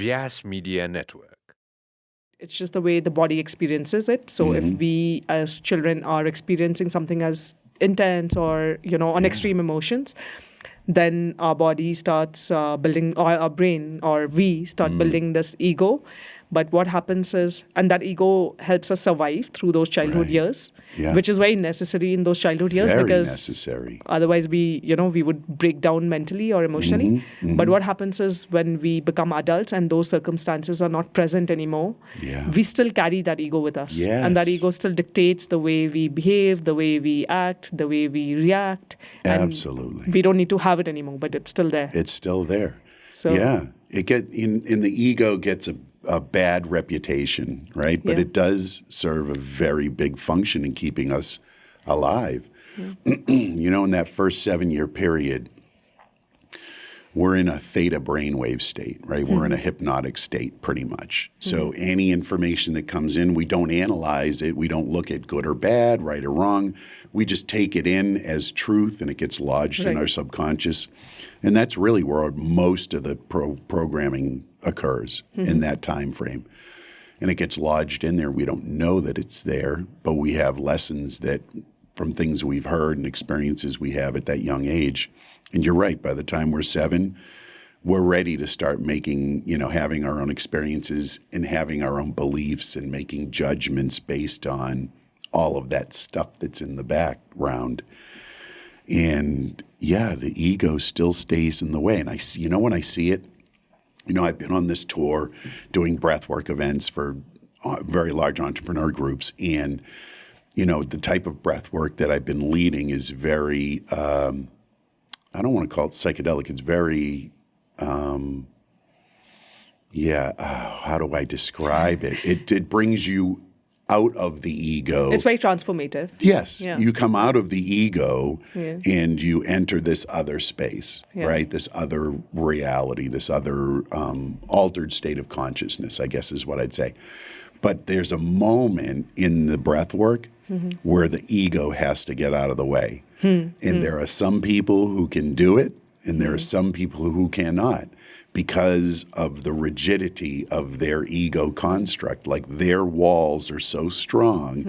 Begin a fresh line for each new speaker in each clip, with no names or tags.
Vyasa Media Network.
It's just the way the body experiences it. So if we as children are experiencing something as intense or, on extreme emotions, then our body starts building, or our brain, or we start building this ego. But what happens is, and that ego helps us survive through those childhood years, which is very necessary in those childhood years,
Very
because
necessary.
otherwise we would break down mentally or emotionally. But what happens is when we become adults and those circumstances are not present anymore, we still carry that ego with us. And that ego still dictates the way we behave, the way we act, the way we react.
Absolutely.
And we don't need to have it anymore, but it's still there.
It's still there.
So
it in the ego gets a bad reputation, right? But it does serve a very big function in keeping us alive. In that first 7-year period, we're in a theta brainwave state, right? We're in a hypnotic state pretty much. So any information that comes in, we don't analyze it. We don't look at good or bad, right or wrong. We just take it in as truth, and it gets lodged in our subconscious. And that's really where most of the programming occurs in that time frame. And it gets lodged in there. We don't know that it's there, but we have lessons that from things we've heard and experiences we have at that young age. And you're right, by the time we're 7, we're ready to start making, having our own experiences and having our own beliefs and making judgments based on all of that stuff that's in the background. And the ego still stays in the way. And I see, when I see it, I've been on this tour doing breathwork events for very large entrepreneur groups. And, the type of breathwork that I've been leading is very, I don't want to call it psychedelic. It's very, how do I describe it? It brings you out of the ego.
It's very transformative.
Yes. Yeah. You come out of the ego and you enter this other space, right? This other reality, this other altered state of consciousness, I guess is what I'd say. But there's a moment in the breath work where the ego has to get out of the way. And there are some people who can do it, and there are some people who cannot, because of the rigidity of their ego construct. Like their walls are so strong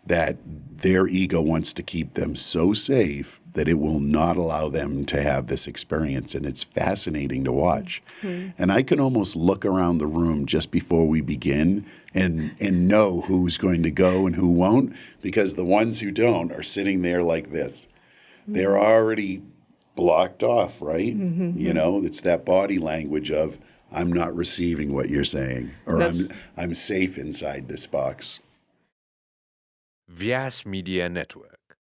that their ego wants to keep them so safe that it will not allow them to have this experience. And it's fascinating to watch. And I can almost look around the room just before we begin and know who's going to go and who won't, because the ones who don't are sitting there like this. They're already blocked off, right? It's that body language of, I'm not receiving what you're saying, or I'm safe inside this box.
Vyasa Media Network.